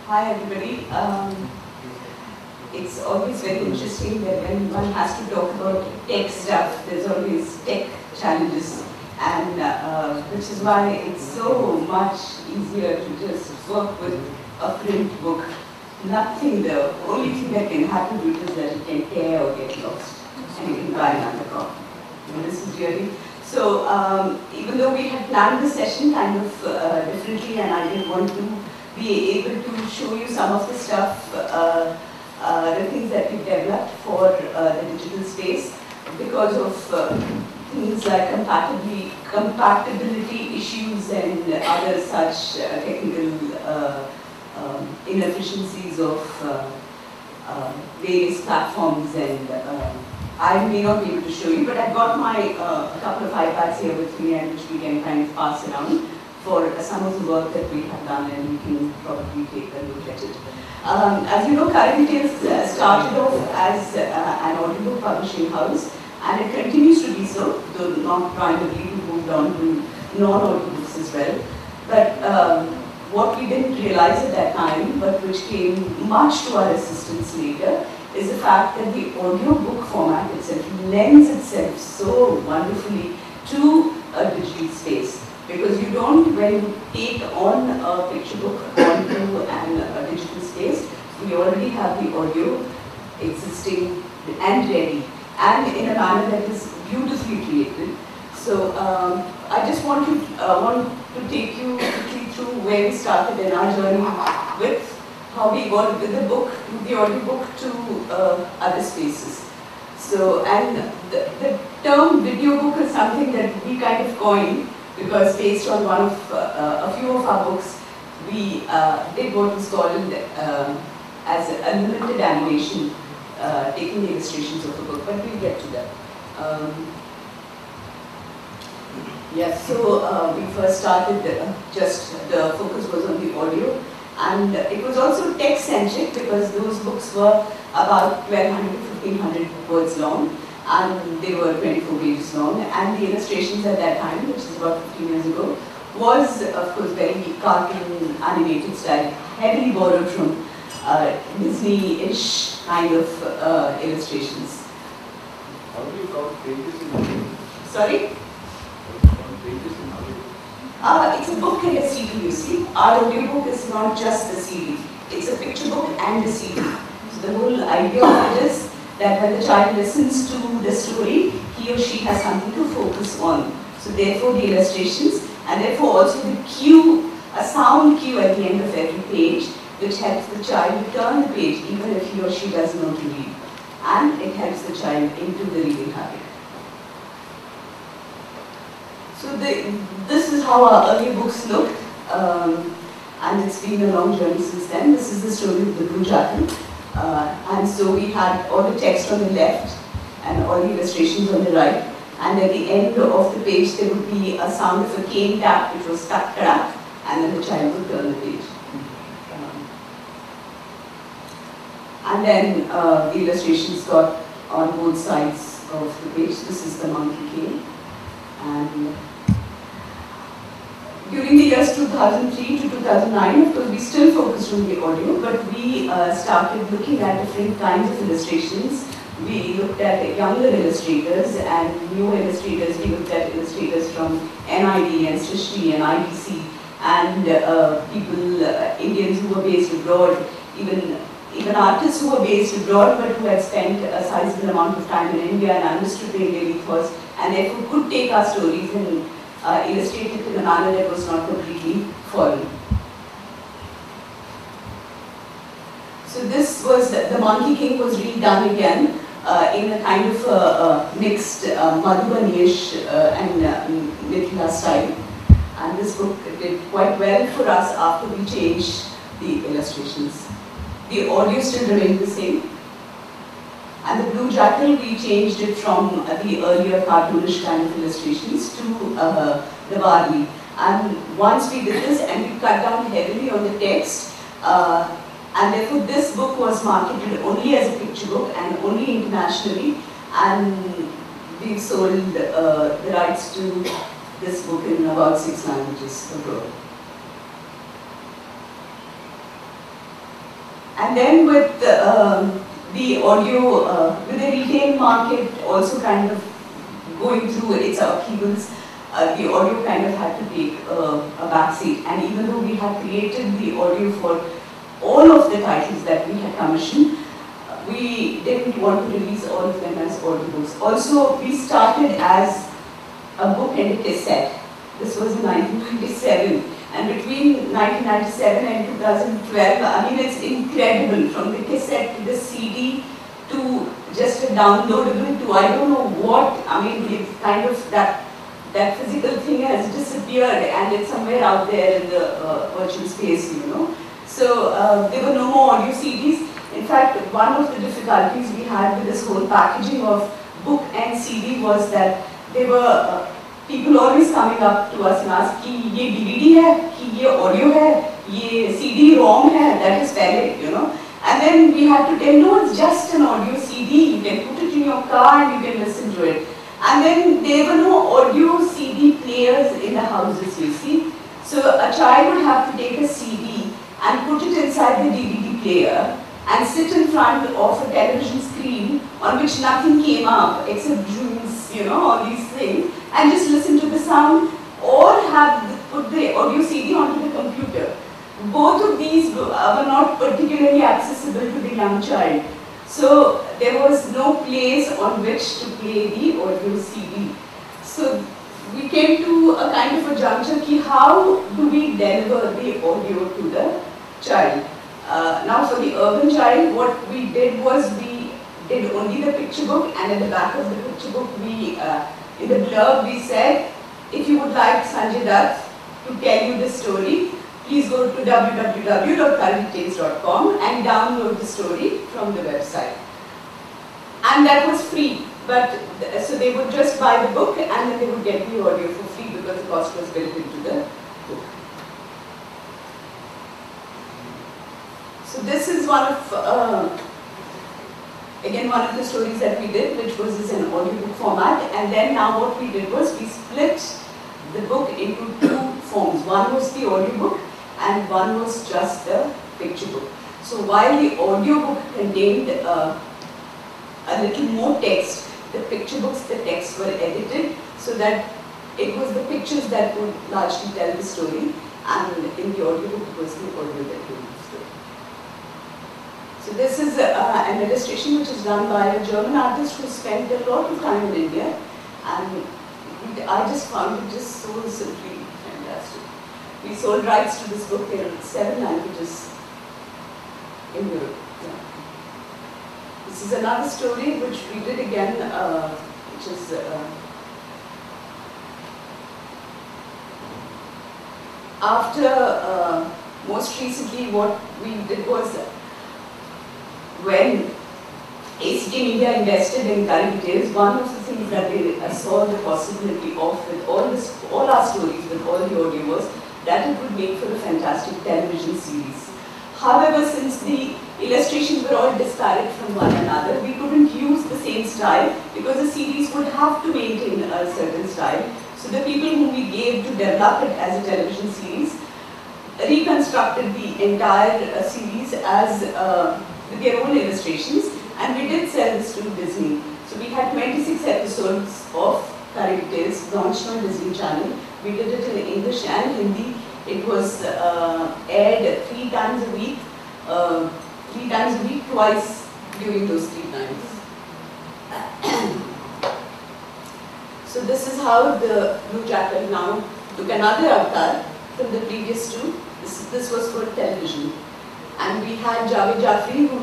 Hi everybody. It's always very interesting that when one has to talk about tech stuff, there's always tech challenges, and which is why it's so much easier to just work with a print book. Nothing, the only thing that can happen to it is that it can tear or get lost, and you can buy another copy. This is really so. Even though we had planned the session kind of differently, and I didn't want to be able to show you some of the stuff, the things that we've developed for the digital space because of things like compatibility issues and other such technical inefficiencies of various platforms, and I may not be able to show you, but I've got my a couple of iPads here with me, and which we can kind of pass around for some of the work that we have done, and we can probably take a look at it. As you know, Current Tales started off as an audiobook publishing house, and it continues to be so, though not primarily. We moved on to non-audiobooks as well. But what we didn't realize at that time, but which came much to our assistance later, is the fact that the audiobook format itself lends itself so wonderfully to a digital space. Because you don't, when you take on a picture book onto a digital space, we already have the audio existing and ready, and in a manner that is beautifully created. So I just want to take you quickly through where we started in our journey with how we got with the book, the audiobook, to other spaces. So, and the term video book is something that we kind of coined, because based on one of a few of our books, we did what was called as a limited animation, taking the illustrations of the book, but we'll get to that. Yes, so we first started, just the focus was on the audio, and it was also text-centric because those books were about 1200 to 1500 words long, and they were 24 pages long, and the illustrations at that time, which is about 15 years ago, was of course very cartoon animated style, heavily borrowed from Disney-ish kind of illustrations. How do you count pages in audio? Sorry? It's a book and a CD, you see. Our audiobook is not just the CD. It's a picture book and a CD. So the whole idea of it is that when the child listens to the story, he or she has something to focus on. So therefore the illustrations, and therefore also the cue, a sound cue at the end of every page, which helps the child turn the page even if he or she doesn't know to read. And it helps the child into the reading habit. So this is how our early books looked, and it's been a long journey since then. This is the story of the Blue Jackal. And so we had all the text on the left and all the illustrations on the right, and at the end of the page there would be a sound of a cane tap, which was tak tarak, and then the child would turn the page. And then the illustrations got on both sides of the page. This is the monkey cane. And during the years 2003 to 2009, of course, we still focused on the audio, but we started looking at different kinds of illustrations. We looked at younger illustrators and new illustrators. We looked at illustrators from NID and Srishti and IDC, and people, Indians who were based abroad, even artists who were based abroad but who had spent a sizable amount of time in India and understood the Indian ethos, and therefore could take our stories and illustrate it in a manner that was not completely foreign. So this was, the Monkey King was redone again in a kind of mixed Madhubani-ish and Mithila style. And this book did quite well for us after we changed the illustrations. The audio still remained the same. And the Blue Jackal, we changed it from the earlier cartoonish kind of illustrations to the Varli. And once we did this, and we cut down heavily on the text, and therefore this book was marketed only as a picture book and only internationally, and we sold the rights to this book in about 6 languages abroad. And then with the audio, with the retail market also kind of going through its upheavals, the audio kind of had to take a backseat. And even though we had created the audio for all of the titles that we had commissioned, we didn't want to release all of them as audiobooks. Also, we started as a book and a cassette. This was in 1997. And between 1997 and 2012, I mean, it's incredible, from the cassette to the CD to just a downloadable to I don't know what. I mean, it's kind of that physical thing has disappeared and it's somewhere out there in the virtual space, you know. So there were no more audio CDs. In fact, one of the difficulties we had with this whole packaging of book and CD was that there were people always coming up to us and ask कि ये DVD है, कि ये audio है, ये CD-ROM है, that is valid, you know. And then we had to tell, no, it's just an audio CD, you can put it in your car and you can listen to it. And then there were no audio CD players in the houses, you see. So a child would have to take a CD and put it inside the DVD player and sit in front of a television screen on which nothing came up except dreams, you know, all these things, and just listen to the sound, or put the audio CD onto the computer. Both of these were not particularly accessible to the young child. So there was no place on which to play the audio CD. So we came to a kind of a juncture ki how do we deliver the audio to the child. Now for the urban child, what we did was we did only the picture book, and at the back of the picture book we, in the blurb we said, if you would like Sanjay Dutt to tell you the story, please go to www.currytales.com and download the story from the website. And that was free, but so they would just buy the book and then they would get the audio for free because the cost was built into the book. So this is one of, again, one of the stories that we did, which was in an audiobook format. And then now what we did was we split the book into two forms. One was the audiobook and one was just the picture book. So while the audiobook contained a little more text, the picture books, the texts were edited so that it was the pictures that would largely tell the story, and in the audiobook it was the audio that told the story. So this is an illustration which is done by a German artist who spent a lot of time in India, and I just found it just so simply fantastic. We sold rights to this book in 7 languages in Europe. Yeah. This is another story which we did again, which is after most recently what we did was when ACT Media invested in Curry Tales, one of the things that they saw the possibility of with all our stories, with all the audio was that it would make for a fantastic television series. However, since the illustrations were all disparate from one another, we couldn't use the same style because the series would have to maintain a certain style. So the people whom we gave to develop it as a television series reconstructed the entire series as with their own illustrations, and we did sell this to Disney. So we had 26 episodes of Curry Tales launched on Disney Channel. We did it in English and Hindi. It was aired 3 times a week, twice during those 3 times. So this is how the Blue Jackal now took another avatar from the previous 2. This was for television. And we had Javed Jafri who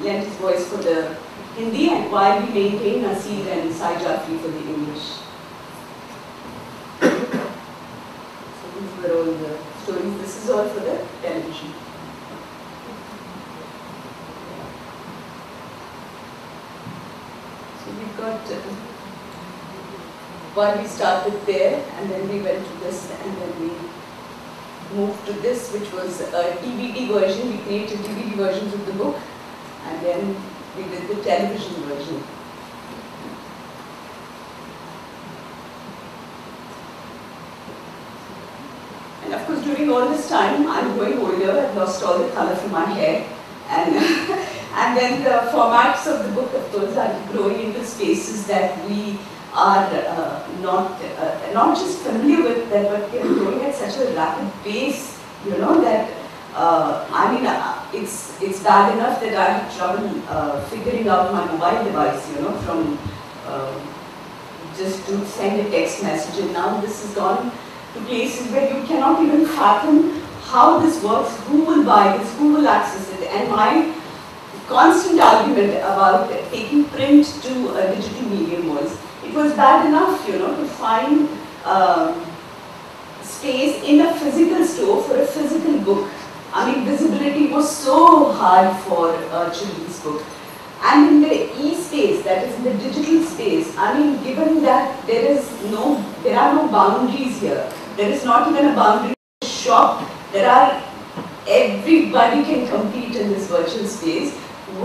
lent his voice for the Hindi, and while we maintained Nasir and Sai Jafri for the English. So these were all the stories. This is all for the television. So we got, while we started there, and then we went to this, and then we moved to this, which was a DVD version. We created DVD versions of the book, and then we did the television version. And of course, during all this time, I'm growing older. I've lost all the color from my hair, And, and then the formats of the book, of course, are growing into spaces that we are not just familiar with, but we are growing at such a rapid pace, you know, that I mean, it's bad enough that I have trouble figuring out my mobile device, you know, from just to send a text message. And now this has gone to places where you cannot even fathom how this works, who will buy this, who will access it. And my constant argument about taking print to a digital medium was, it was bad enough, you know, to find space in a physical store for a physical book. I mean, visibility was so hard for a children's book. And in the e-space, that is in the digital space, I mean, given that there are no boundaries here, there is not even a boundary shop, everybody can compete in this virtual space.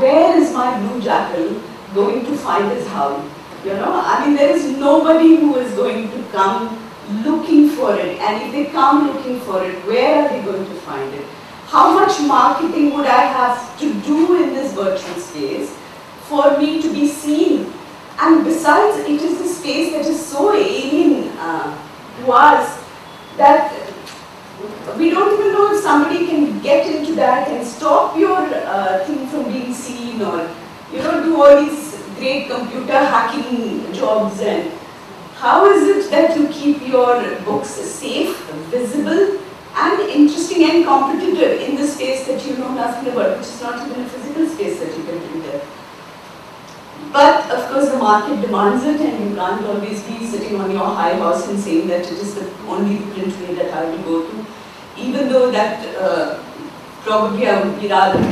Where is my blue jackal going to find his howl? You know, I mean, there is nobody who is going to come looking for it. And if they come looking for it, where are they going to find it? How much marketing would I have to do in this virtual space for me to be seen? And besides, it is a space that is so alien to us that we don't even know if somebody can get into that and stop your thing from being seen, or, you know, do all these great computer hacking jobs. And how is it that you keep your books safe, visible, and interesting and competitive in the space that you know nothing about, which is not even a physical space that you can do there? But of course the market demands it, and you can't always be sitting on your high horse and saying that it is only the print way that I will go to, even though that probably I would rather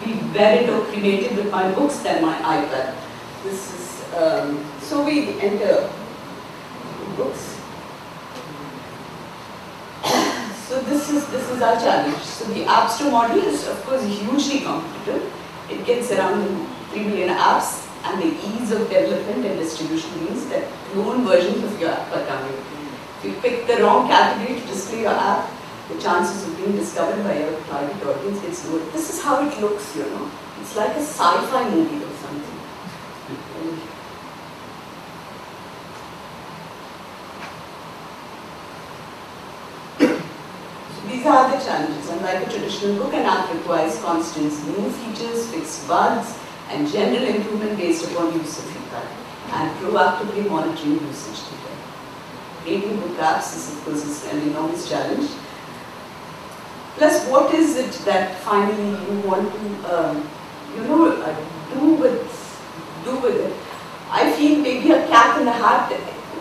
be buried or cremated with my books than my iPad. This is, so we enter books. So this is our challenge. So the App Store model is, of course, hugely competitive. It gets around 3 million apps, and the ease of development and distribution means that clone versions of your app are coming. If you pick the wrong category to display your app, the chances of being discovered by your target audience gets lower. This is how it looks, you know. It's like a sci-fi movie or something. These are the challenges. Unlike a traditional book, an app requires constant new features, fixed bugs, and general improvement based upon user feedback, and proactively monitoring usage data. Creating book apps is, of course, an enormous challenge. Plus, what is it that finally you want to, do with it? I feel maybe a cat in a hat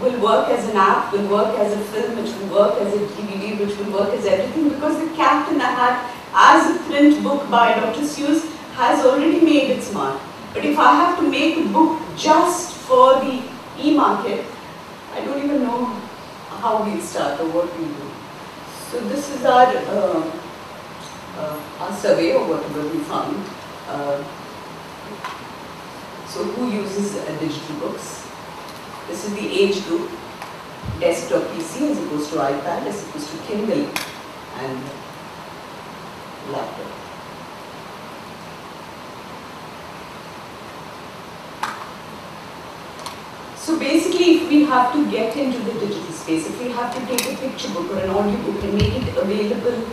will work as an app, will work as a film, which will work as a DVD, which will work as everything, because the cat in a hat, as a print book by Dr. Seuss, has already made its mark. But if I have to make a book just for the e-market, I don't even know how we'll start or what we'll do. So this is our survey, or whatever we found. So who uses digital books? This is the age group, desktop PC as opposed to iPad, as opposed to Kindle and laptop. So basically, if we have to get into the digital space, if we have to take a picture book or an audio book and make it available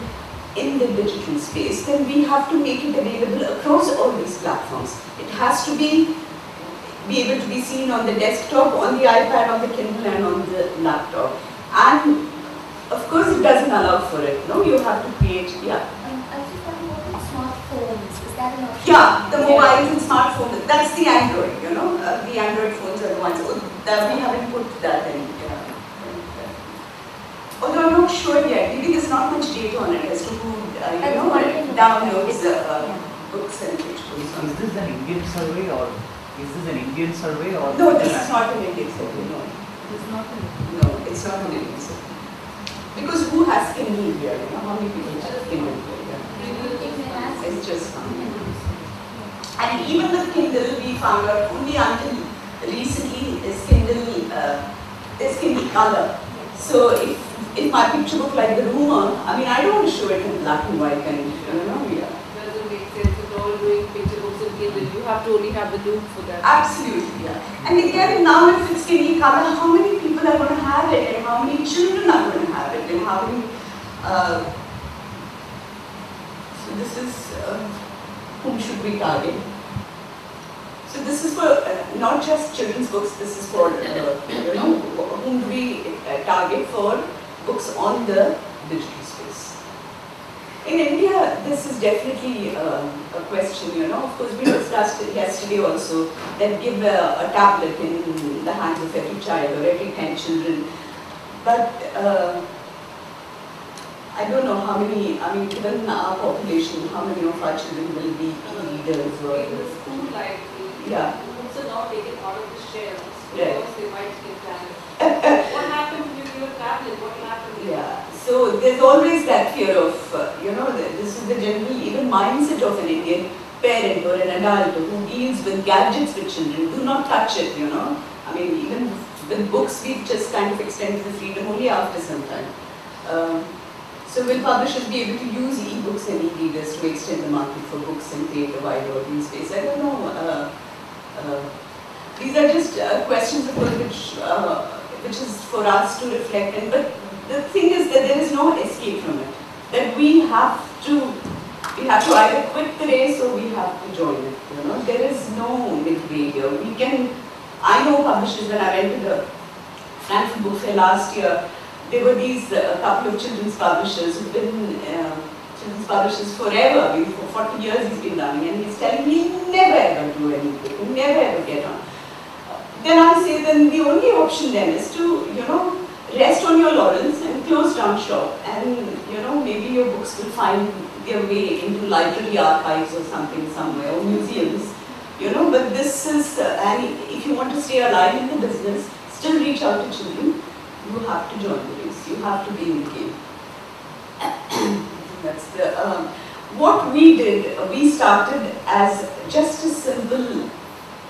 in the digital space, then we have to make it available across all these platforms. It has to be able to be seen on the desktop, on the iPad, on the Kindle, and on the laptop. And of course, it doesn't allow for it. No, you have to create. Yeah. I just wonder what about smartphones? Is that an option? Yeah, the mobiles and smartphones. That's the Android. You know, the Android phones are the ones that we haven't put that in. Although I'm not sure yet. Maybe there's not much data on it as to who downloads books and pictures. Is this an Indian survey or? Is this an Indian survey or? No, this is not an Indian survey, no. It's not an No, it's not an Indian survey. Because who has Kindle here? You know, how many people have Kindle here? It's just fun. And even with Kindle, we found out only until recently is Kindle color. So if my picture book like The Rumor, I mean, I don't want to show it in black and white, and you know, Doesn't make sense at all. included. You have to only have the loop for that. Absolutely, yeah. And again, now if it's skinny color, how many people are going to have it, and how many children are going to have it, and how many. So this is whom should we target? So this is for not just children's books. This is for whom do we target for books on the digital space. In India, this is definitely a question, Of course, we discussed it yesterday also, that give a tablet in the hands of every child or every 10 children. But I don't know how many, given our population, how many of our children will be e-readers or... In the school library, yeah. books are not taken out of the shelves Right. because they might get damaged. What happens if you give a tablet? What will happen? Yeah, so there's always that fear of, this is the general even mindset of an Indian parent or an adult who deals with gadgets with children. Do not touch it, even with books, we've just kind of extended the freedom only after some time. So will publishers be able to use e-books and e-readers to extend the market for books and create a wide audience space? I don't know. These are just questions, of course, which is for us to reflect on. But the thing is that there is no escape from it. That we have to either quit the race or we have to join it. There is no midway here. I know publishers. When I went to the Frankfurt Book Fair last year, there were these couple of children's publishers who've been children's publishers forever. For 40 years he's been running, and he's telling me never ever do anything, never ever get on. Then I say, then the only option then is to, rest on your laurels and close down shop, and maybe your books will find their way into library archives or something somewhere, or museums, but this is, and if you want to stay alive in the business, still reach out to children, you have to join the race, you have to be in the game. That's the, what we did, we started as just a simple,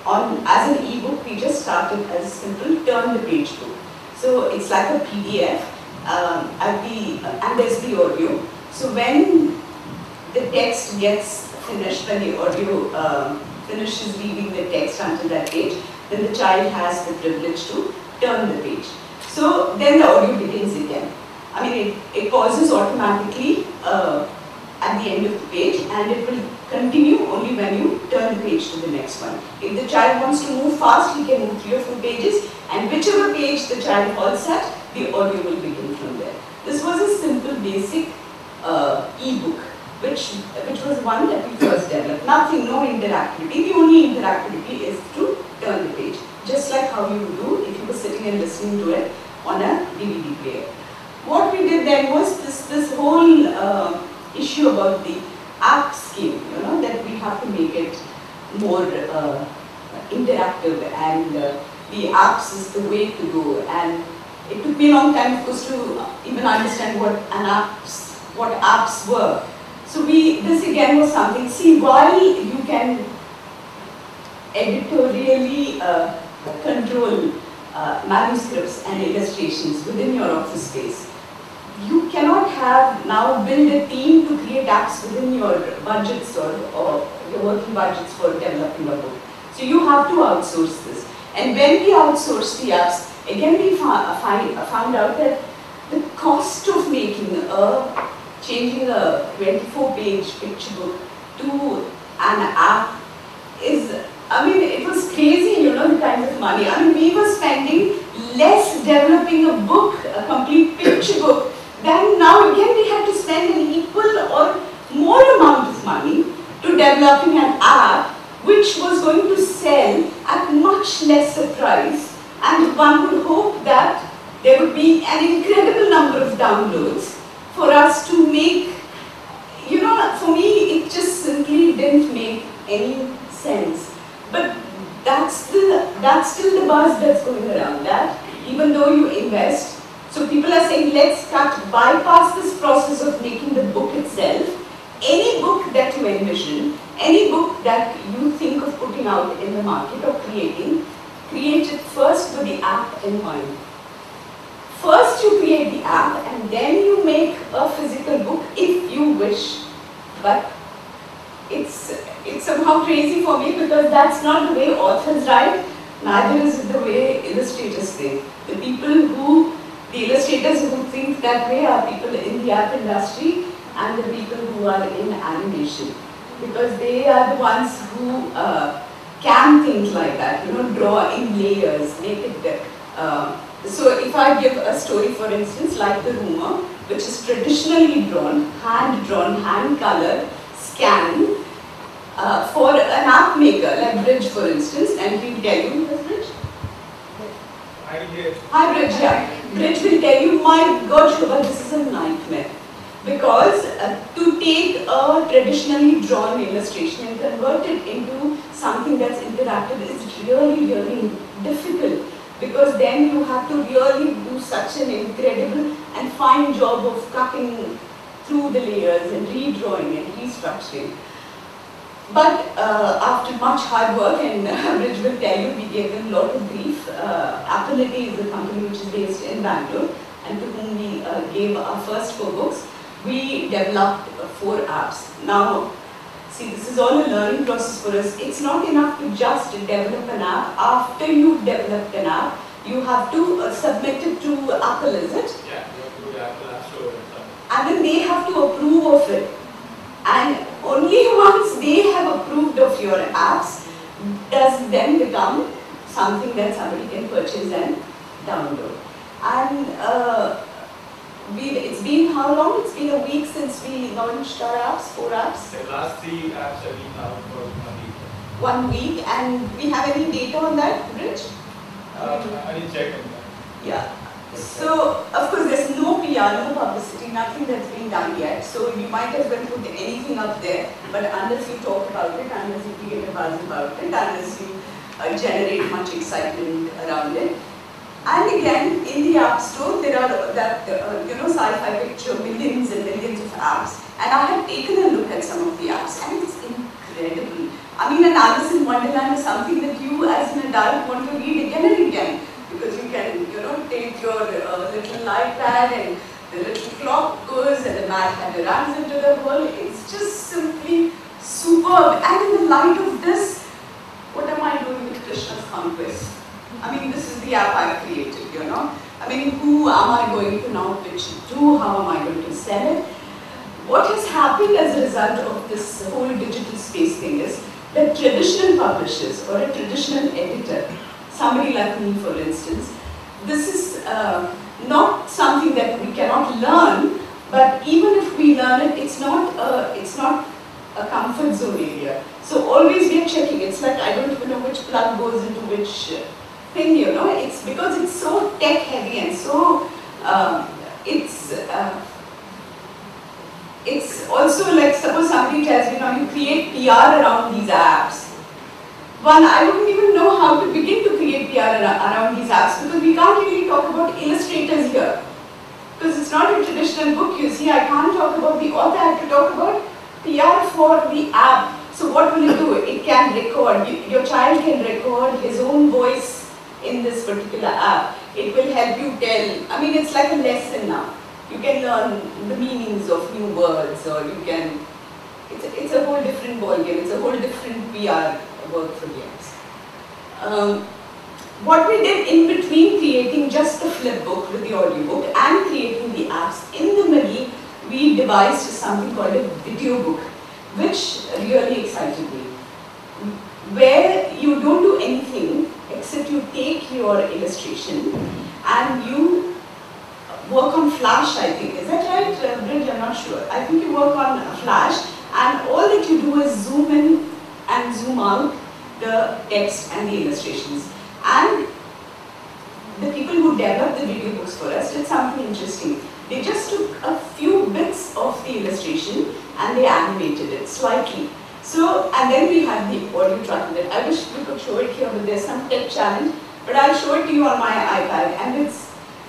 as an e-book, we just started as a simple turn the page book. So it's like a PDF, and there's the audio. So when the text gets finished, when the audio finishes reading the text until that page, then the child has the privilege to turn the page. So then the audio begins again. It pauses automatically at the end of the page, and it will continue only when you turn the page to the next one. If the child wants to move fast, he can move 3 or 4 pages, and whichever page the child halts at, the audio will begin from there. This was a simple, basic e-book, which was one that we first developed. Nothing, no interactivity. The only interactivity is to turn the page, just like how you would do if you were sitting and listening to it on a DVD player. What we did then was this whole issue about the app scheme, that we have to make it more interactive, and the apps is the way to go. And it took me a long time, of course, to even understand what apps were. So this again was something. See, while you can editorially control manuscripts and illustrations within your office space, you cannot have now build a team to create apps within your budgets or your working budgets for developing a book. So you have to outsource this. And when we outsource the apps, again we found out that the cost of making changing a 24-page picture book to an app is, it was crazy, the kind of money. We were spending less developing a book, a complete picture book, then now again we had to spend an equal or more amount of money to developing an app which was going to sell at much lesser price, and one would hope that there would be an incredible number of downloads for us to make, for me it just simply didn't make any sense. But that's still the buzz that's going around, that even though you invest, so people are saying, let's bypass this process of making the book itself. Any book that you envision, any book that you think of putting out in the market or creating, create it first with the app in mind. First you create the app, and then you make a physical book if you wish. But it's it's somehow crazy for me because that's not the way authors write, neither is it the way illustrators think. The illustrators who think that way are people in the app industry and the people who are in animation. Because they are the ones who can think like that, draw in layers, make it. So if I give a story, for instance, like The Rumor, which is traditionally drawn, hand-colored, scanned, for an app maker, like Bridge, for instance, and he will tell you, who's Bridge? Hi, Bridge, yeah. Bridge will tell you, my God, Shobha, this is a nightmare. Because to take a traditionally drawn illustration and convert it into something that's interactive is really, really difficult. Because then you have to really do such an incredible and fine job of cutting through the layers and redrawing and restructuring. But after much hard work, and Bridge will tell you, we gave them a lot of grief. Appality is a company which is based in Bangalore, and to whom we gave our first 4 books. We developed 4 apps. Now, see, this is all a learning process for us. It's not enough to just develop an app. After you've developed an app, you have to submit it to Apple, is it? Yeah, you have to go to Apple App Store And then they have to approve of it. And only once they have approved of your apps, does it then become something that somebody can purchase and download. And it's been how long? It's been a week since we launched our apps, 4 apps. The last 3 apps have been out for 1 week, and we have any data on that, Rich? I didn't check on that. Yeah. So, of course, there's no PR, no publicity, nothing that's been done yet. So, you might as well put anything up there, but unless you talk about it, unless you create a buzz about it, unless you generate much excitement around it. And again, in the App Store, there are Sci-Fi Picture, millions and millions of apps. And I have taken a look at some of the apps, and it's incredible. I mean, an Alice in Wonderland is something that you, as an adult, want to read again and again. Because you can, take your little iPad and the little clock goes and the Mad Hatter runs into the world. It's just simply superb. And in the light of this, what am I doing with Krishna's Conquest? I mean, this is the app I've created, I mean, who am I going to now pitch it to? How am I going to sell it? What has happened as a result of this whole digital space thing is that traditional publishers or a traditional editor, somebody like me, for instance, this is not something that we cannot learn, but even if we learn it, it's not a comfort zone area. So always we are checking. It's like I don't even know which plug goes into which thing, It's because it's so tech heavy and so it's also like, suppose somebody tells me, you create PR around these apps. One, I wouldn't even know how to begin to create PR around these apps because we can't really talk about illustrators here. Because it's not a traditional book, you see. I can't talk about the author, I have to talk about PR for the app. So what will it do? It can record, your child can record his own voice in this particular app. It will help you tell, I mean, it's like a lesson now. You can learn the meanings of new words, or you can, it's a whole different ballgame, it's a whole different PR work for the apps. What we did in between creating just the flip book with the audiobook and creating the apps, in the middle, we devised something called a video book, which really excited me. Where you don't do anything except you take your illustration and you work on Flash, I think. Is that right, Bridge? I'm not sure. I think you work on Flash, and all that you do is zoom in and zoom out the text and the illustrations. And the people who developed the video books for us did something interesting. They just took a few bits of the illustration and they animated it slightly. So, and then we had the audio track with it. I wish we could show it here, but there's some tech challenge. But I'll show it to you on my iPad, and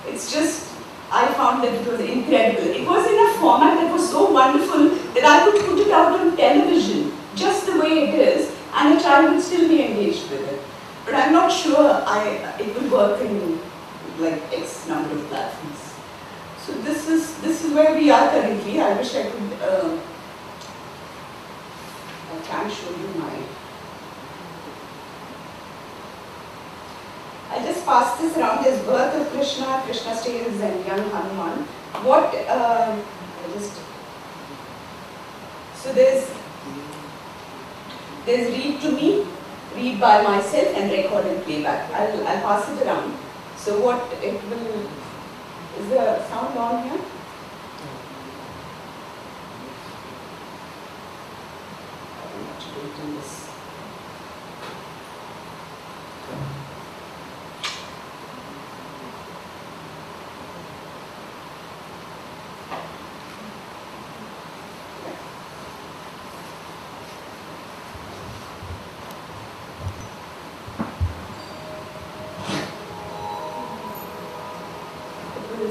it's just, I found that it was incredible. It was in a format that was so wonderful that I could put it out on television, just the way it is, and a child would still be engaged with it. But I'm not sure it will work in like X number of platforms. So this is where we are currently. I wish I could can show you my. I'll just pass this around. There's birth of Krishna, Krishna's tales, and young Hanuman. What, so there's read to me, read by myself, and record and playback. I'll pass it around. So what it will, is the sound on here? I don't know what to do in this.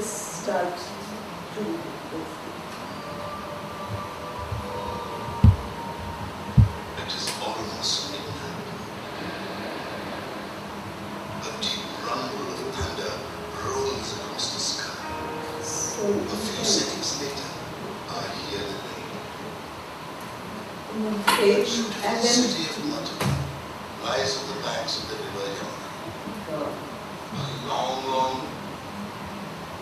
Start to It is almost midnight. A deep rumble of thunder rolls across the sky. so A few seconds later, I hear the name. page The and then city of Mathura lies on the banks of the river Yamuna. A long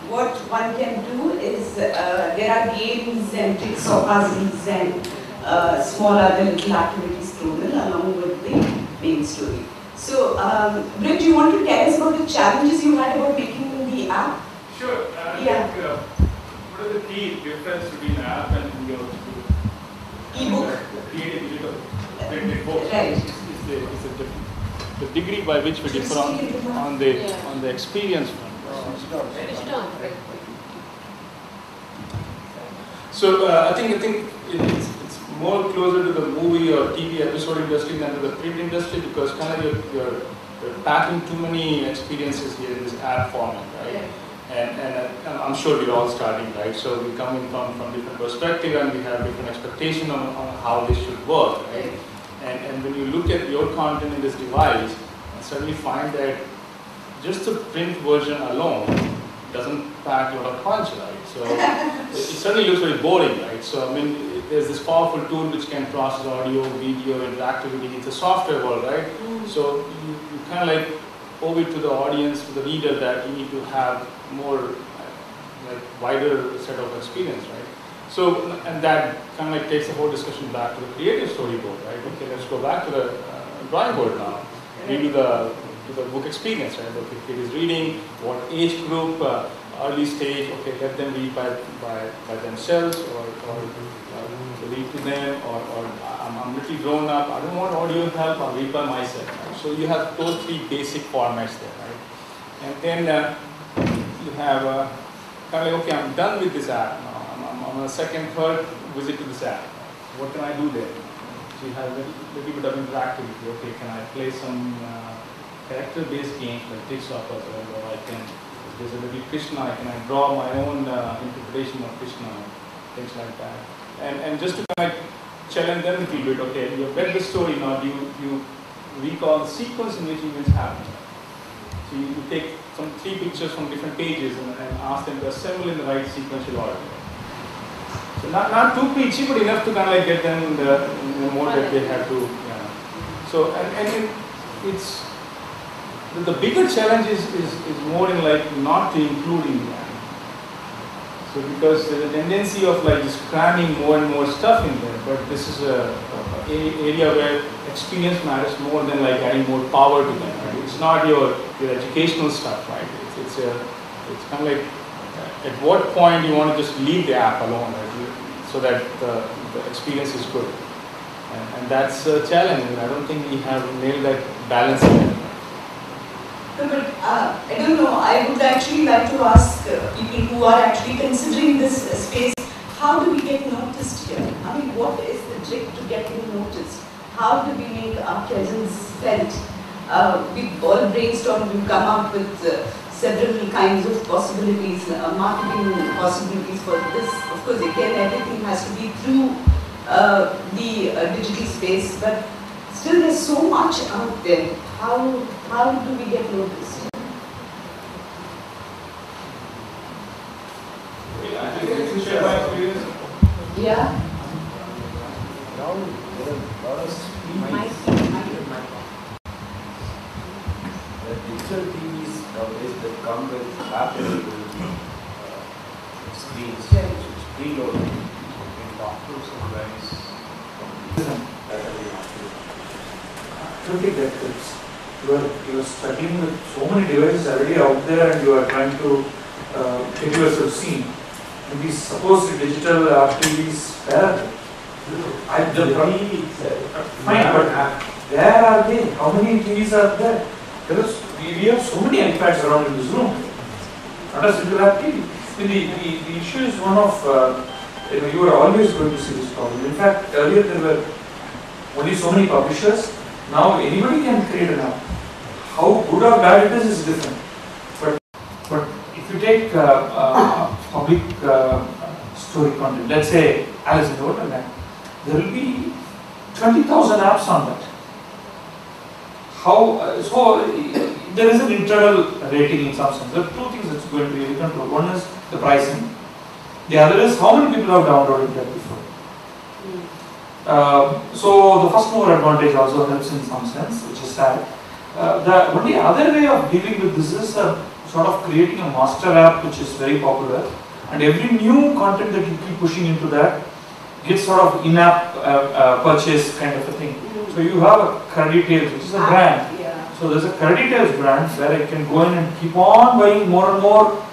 what one can do is there are games and tricks or puzzles and small other little activities thrown in along with the main story. So, Britt, do you want to tell us about the challenges you had about making the app? Sure. Yeah. What are the key difference between app and your Ebook. creative digital printed books? Right. It's the degree by which we differ on the experience front. So I think it's more closer to the movie or TV episode industry than to the print industry, because kind of you're packing too many experiences here in this app format, right? And I'm sure we're all starting, right? So we come in from different perspective and we have different expectation on how this should work, right? And when you look at your content in this device, you suddenly find that just the print version alone doesn't pack a lot of punch, right? So it certainly looks very boring, right? So I mean, there's this powerful tool which can process audio, video, interactivity. It's a software world, right? So you kind of like owe it to the audience, to the reader, that you need to have more wider set of experience, right? So, and that kind of like takes the whole discussion back to the creative storyboard, right? Okay, let's go back to the drawing board now. Redo the book experience, right? Okay, kid is reading, what age group, early stage, okay, let them read by themselves, or read to them, or I'm a little grown up, I don't want audio help, I'll read by myself. Right? So you have those three basic formats there, right? And then you have kind of like, okay, I'm done with this app now. I'm on a second, third visit to this app. What can I do there? So you have a little bit of interactivity. Okay, can I play some character-based games like Jigsaw puzzle, or I can, if there's a little Krishna, can I draw my own interpretation of Krishna, things like that. And just to kind of challenge them a little bit, okay, you've read the story now, do you recall the sequence in which events happen? So you take some 3 pictures from different pages and ask them to assemble in the right sequential order. So not too preachy, but enough to kind of like get them in the mode that they have to. Yeah. So and it's the bigger challenge is more in like not to include in the app. So because there's a tendency of like just cramming more and more stuff in there, but this is a area where experience matters more than like adding more power to them. Right? It's not your educational stuff, right? It's kind of like at what point you want to just leave the app alone, right? So that the experience is good. And that's a challenge, and I don't think we have nailed that balance yet. No, but I don't know, I would actually like to ask people who are actually considering this space, how do we get noticed here? I mean, what is the trick to getting noticed? How do we make our presence felt? We've all brainstormed, we've come up with several kinds of possibilities, marketing possibilities for this. Of course, again, everything has to be through the digital space, but still there's so much out there. How do we get noticed? I can share my experience. Yeah. Now there a lot of speed. The digital TVs nowadays that come with app-enabled screens, which preload in doctors and guys. That are being active. I don't think that helps. You are struggling with so many devices already out there, and you are trying to get yourself seen. And these supposed digital TVs, where are they? Fine, but where are they? How many TVs are there? We have so many iPads around in this room. Not a single app TV. The issue is one of you are always going to see this problem. In fact, earlier there were only so many publishers. Now anybody can create an app. How good or bad it is different. But if you take public story content, let's say Alice in Wonderland, there will be 20,000 apps on that. So there is an internal rating in some sense. There are two things that's going to be controlled. One is the pricing. The other is how many people have downloaded that before. So the first mover advantage also helps in some sense, which is sad. The only other way of dealing with this is sort of creating a master app which is very popular, and every new content that you keep pushing into that gets sort of in-app purchase kind of a thing. So you have a Creditails, which is a brand. So there's a Creditails brand where I can go in and keep on buying more and more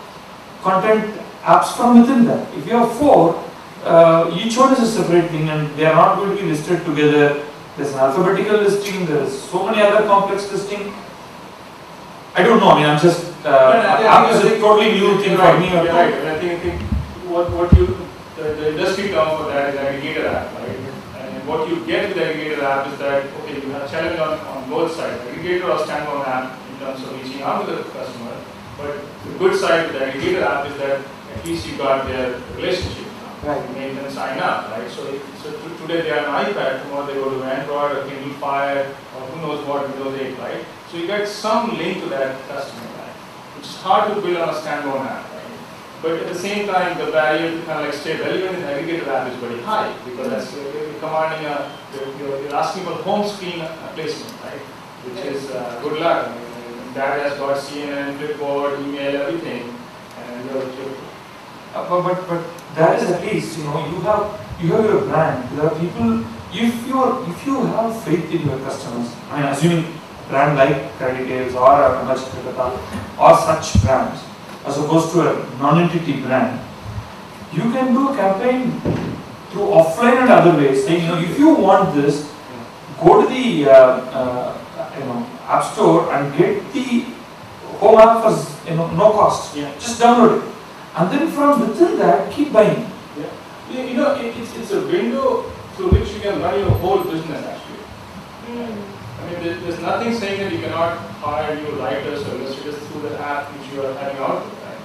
content apps from within that. If you have 4, each one is a separate thing and they are not going to be listed together. There's an alphabetical listing, there's so many other complex listing. I don't know, I mean I'm just, app is a totally new thing for me. Right, I think what the industry term for that is aggregator app, right? And what you get with the aggregator app is that, okay, you have challenge on both sides, aggregator or standalone app in terms of reaching out to the customer. But the good side with the aggregator app is that at least you got their relationship. Right. You made them sign up, right? So today they are on iPad, tomorrow they go to Android or Kindle Fire or who knows what, Windows 8, right? So you get some link to that customer, right? Which is hard to build on a standalone app, right? But at the same time, the barrier to kind of like stay relevant in the aggregator app is very high because that's you're commanding you're asking for home screen placement, right? Which is good luck. I mean, that has got CNN, Flipboard, email, everything, and but that is at least, you have your brand. There are people, if you have faith in your customers, I mean assuming brand like Creditails or Amazon or such brands, as opposed to a non-entity brand, you can do a campaign through offline and other ways, saying, if you want this, go to the app store and get the home app for no cost. Yeah. Just download it. And then from within that, keep buying. Yeah. It's a window through which you can run your whole business actually. I mean, there's nothing saying that you cannot hire new writers or illustrators through the app which you are having out there, right?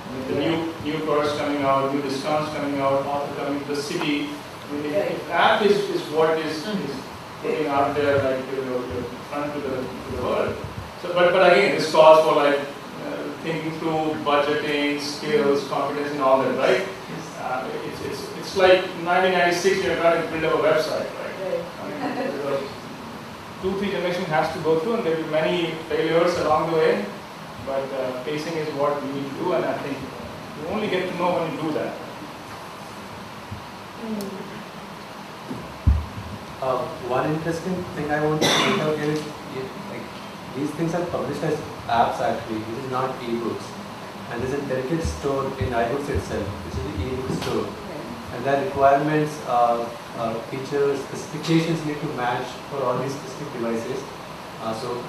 I mean, the new products coming out, new discounts coming out, author coming to the city. I mean, if app is what is putting out there like your front to the world. So, but again, this calls for like thinking through budgeting, skills, confidence, and all that, right? It's like 1996 you're trying to build up a website, right? I mean, 2-3 generations has to go through, and there will be many failures along the way. But pacing is what we need to do, and I think you only get to know when you do that. One interesting thing I want to point out here is these things are published as apps actually. This is not ebooks. And there's a dedicated store in iBooks itself, which is the ebook store. And their requirements, features, specifications need to match for all these specific devices. So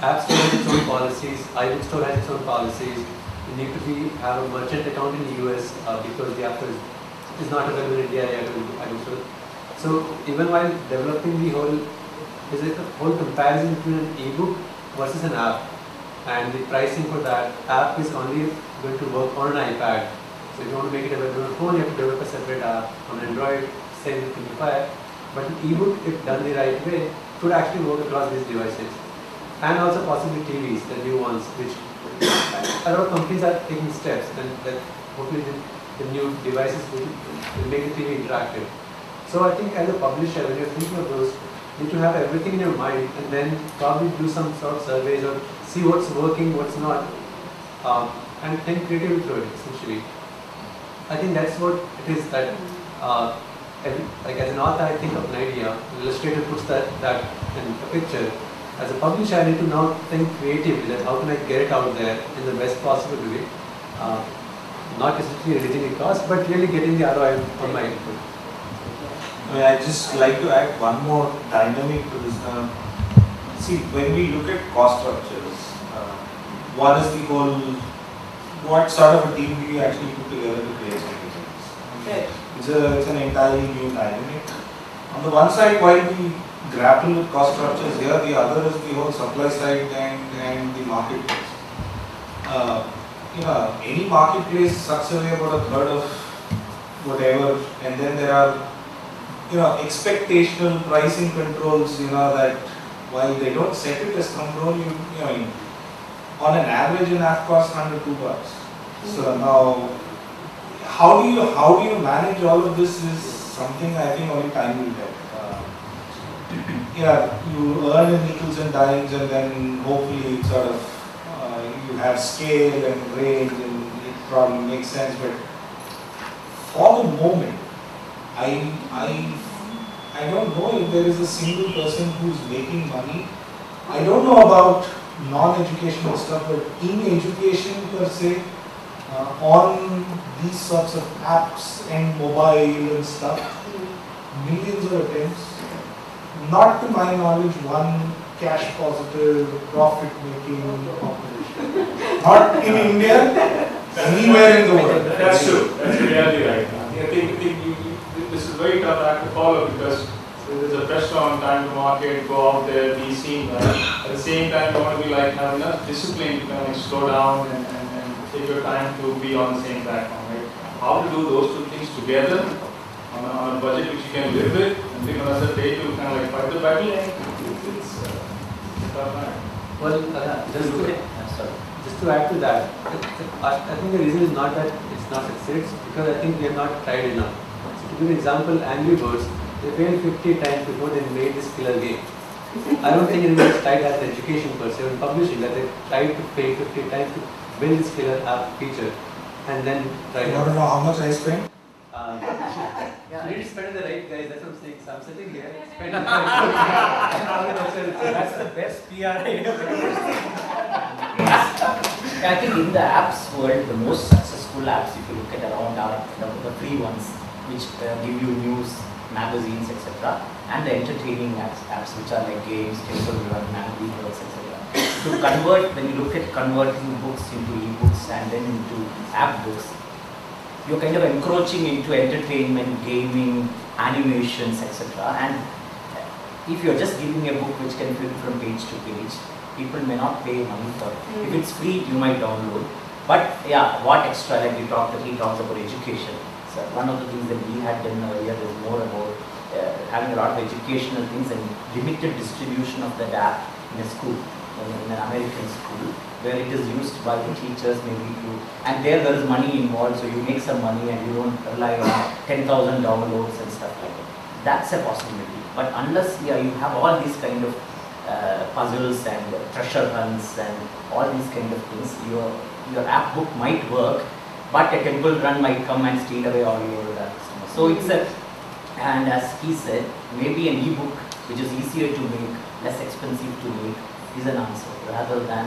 App Store has its own policies, iBook Store has its own policies. You need to have a merchant account in the US because the app is not available in India yet in iBook Store. So even while developing the whole, there's a whole comparison between an ebook versus an app. And the pricing for that app is only going to work on an iPad. So if you want to make it available on phone, you have to develop a separate app. On Android, same with Kindle Fire. But an ebook, if done the right way, could actually work across these devices. And also possibly TVs, the new ones, which a lot of companies are taking steps, and that hopefully the new devices will make the TV interactive. So I think as a publisher, when you're thinking of those, you need to have everything in your mind and then probably do some sort of surveys or see what's working, what's not, and think creatively through it, essentially. I think that's what it is that, like as an author, I think of an idea, an illustrator puts that in a picture. As a publisher, I need to now think creatively that how can I get it out there in the best possible way. Not necessarily reducing the cost, but really getting the ROI on my input. I just like to add one more dynamic to this. See, when we look at cost structures, one is the whole, what sort of a team do you actually put together to create something like this? It's an entirely new dynamic. On the one side, while we grapple with cost structures here, the other is the whole supply side and the marketplace. Any marketplace sucks away about a third of whatever, and then there are expectational pricing controls, that while they don't set it as control, on an average an app costs $102. So now, how do you manage all of this is something I think only time will tell. You earn in nickels and dimes, and then hopefully sort of you have scale and range, and it probably makes sense. But for the moment, I don't know if there is a single person who's making money. I don't know about non-educational stuff, but in education per se, on these sorts of apps and mobile and stuff, millions of attempts. Not to my knowledge, one cash positive, profit making operation. Not in India, anywhere in the world. That's true. That's really right. I think this is very tough act to follow because there's a pressure on time to market, go out there, be seen. Right? At the same time, you want to be like have enough discipline to kind of slow down and take your time to be on the same platform. Right? How to do those two things together on a budget which you can live with, and pick another day to kind of like fight the battle. It's a tough act. Well, just to add to that, I think the reason is not that it's not succeeded, it's because I think we have not tried enough. So to give an example, Angry Birds, they failed 50 times before they made this killer game. I don't think anyone's tried that in education per se, or in publishing, that they tried to fail 50 times to build this killer app feature and then try You want to know how much I spent? Yeah, I need to spend the right guys, that's what I'm saying. So I'm sitting here, spending the right That's the best PR I think in the apps world, the most successful apps, if you look at around, are the free ones, which give you news, magazines, etc. And the entertaining apps which are like games, Temple Run, Angry Birds, etc. To convert, when you look at converting books into e-books and then into app books, you're kind of encroaching into entertainment, gaming, animations, etc. And if you're just giving a book which can flip from page to page, people may not pay money for it. If it's free, you might download. But yeah, what extra, like he talks about education. So one of the things that we had done earlier is more about having a lot of educational things and limited distribution of that app in a school, in an American school, where it is used by the teachers maybe to, and there is money involved, so you make some money and you don't rely on 10,000 downloads and stuff like that. That's a possibility. But unless you have all these kind of puzzles and treasure hunts and all these kind of things, your app book might work, but a Temple Run might come and steal away all your customers. So it's and as he said, maybe an e-book which is easier to make, less expensive to make, is an answer rather than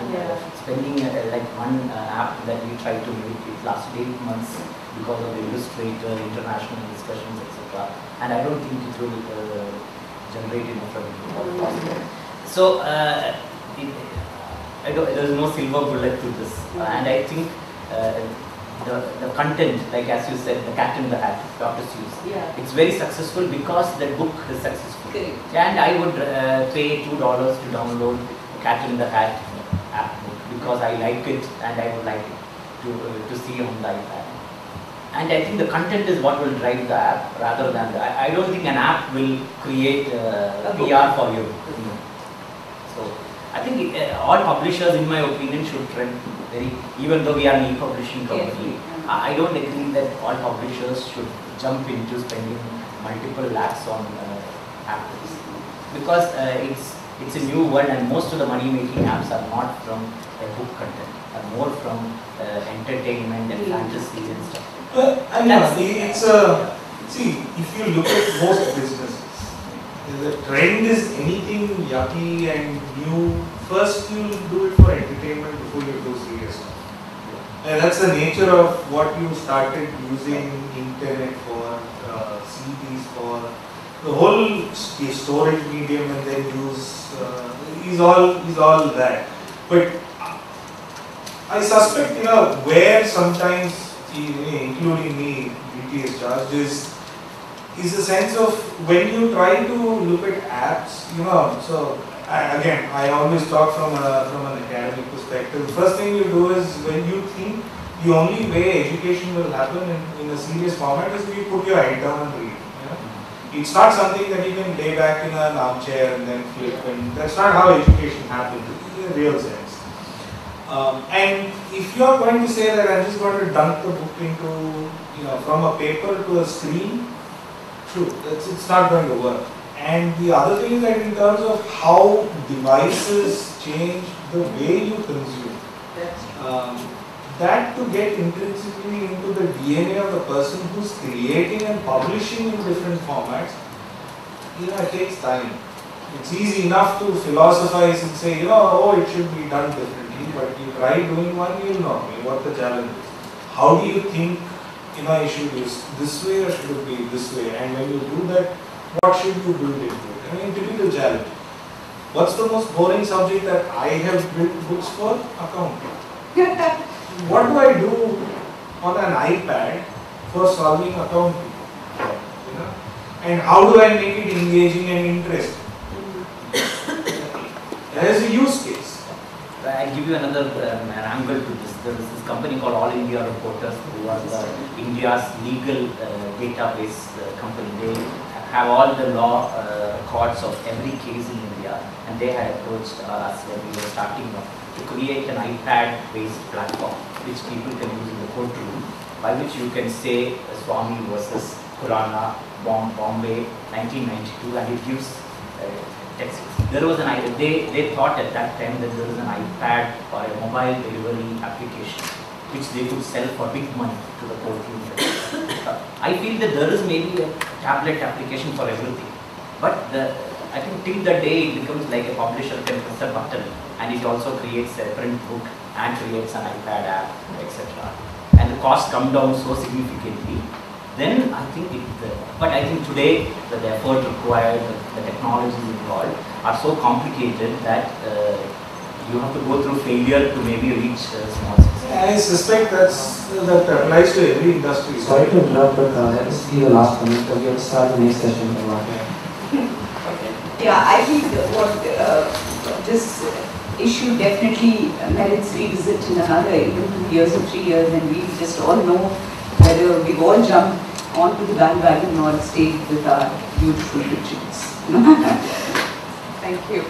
spending like one app that we tried to make. It lasted 8 months because of the Illustrator, international discussions, etc. And I don't think it will generate enough revenue. So there is no silver bullet to this, and I think the content, like as you said, the cat in the hat, Dr. Seuss, it's very successful because the book is successful. And I would pay $2 to download Cat in the Hat app book because I like it and I would like it to see on the iPad. And I think the content is what will drive the app rather than I don't think an app will create PR for you. So I think all publishers, in my opinion, should trend even though we are an e-publishing company, I don't agree that all publishers should jump into spending multiple lakhs on apps, because it's a new world, and most of the money making apps are not from book content, are more from entertainment and fantasy and stuff. I know, it's a, see, if you look at most businesses, the trend is anything yucky and new. First you do it for entertainment before you do serious stuff. And that's the nature of what you started using internet for, CDs for, the whole storage medium, and then use is all that. But I suspect, where sometimes, including me, BT is charged is the sense of when you try to look at apps, so again, I always talk from an academic perspective. The first thing you do is, when you think the only way education will happen in a serious format is you put your head down and read. It's not something that you can lay back in an armchair and then flip, and that's not how education happens in a real sense. And if you are going to say that I'm just going to dunk the book into, from a paper to a screen, true, it's not going to work. And the other thing is that in terms of how devices change the way you consume, that to get intrinsically into the DNA of the person who's creating and publishing in different formats, it takes time. It's easy enough to philosophize and say, it should be done differently, but you try doing one, you'll know what the challenge is. How do you think, I should use this way or should it be this way? And when you do that, what should you build into it? Typical challenge. What's the most boring subject that I have built books for? Accounting. What do I do on an iPad for solving accounting? And how do I make it engaging and interesting? There is a use case. I'll give you another angle to this. There is this company called All India Reporters, who are India's legal database company. They have all the law courts of every case in India, and they had approached us when we were starting off to create an iPad-based platform which people can use in the courtroom, by which you can say Swami versus Khurana, Bombay, 1992, and it gives text. There was they thought at that time that there was an iPad or a mobile delivery application which they could sell for big money to the courtroom. I feel that there is maybe a tablet application for everything, but I think till the day it becomes like a publisher can press a button and it also creates a print book and creates an iPad app, etc. And the costs come down so significantly, then I think but I think today the effort required, the technologies involved are so complicated that you have to go through failure to maybe reach small success. I suspect that applies to every industry. Sorry to interrupt, but let us see the last comment. We have to start the next session. Yeah, I think what this issue definitely merits revisit in another 2 years or 3 years, and we just all know whether we've all jumped onto the bandwagon or stayed with our beautiful rituals. Thank you.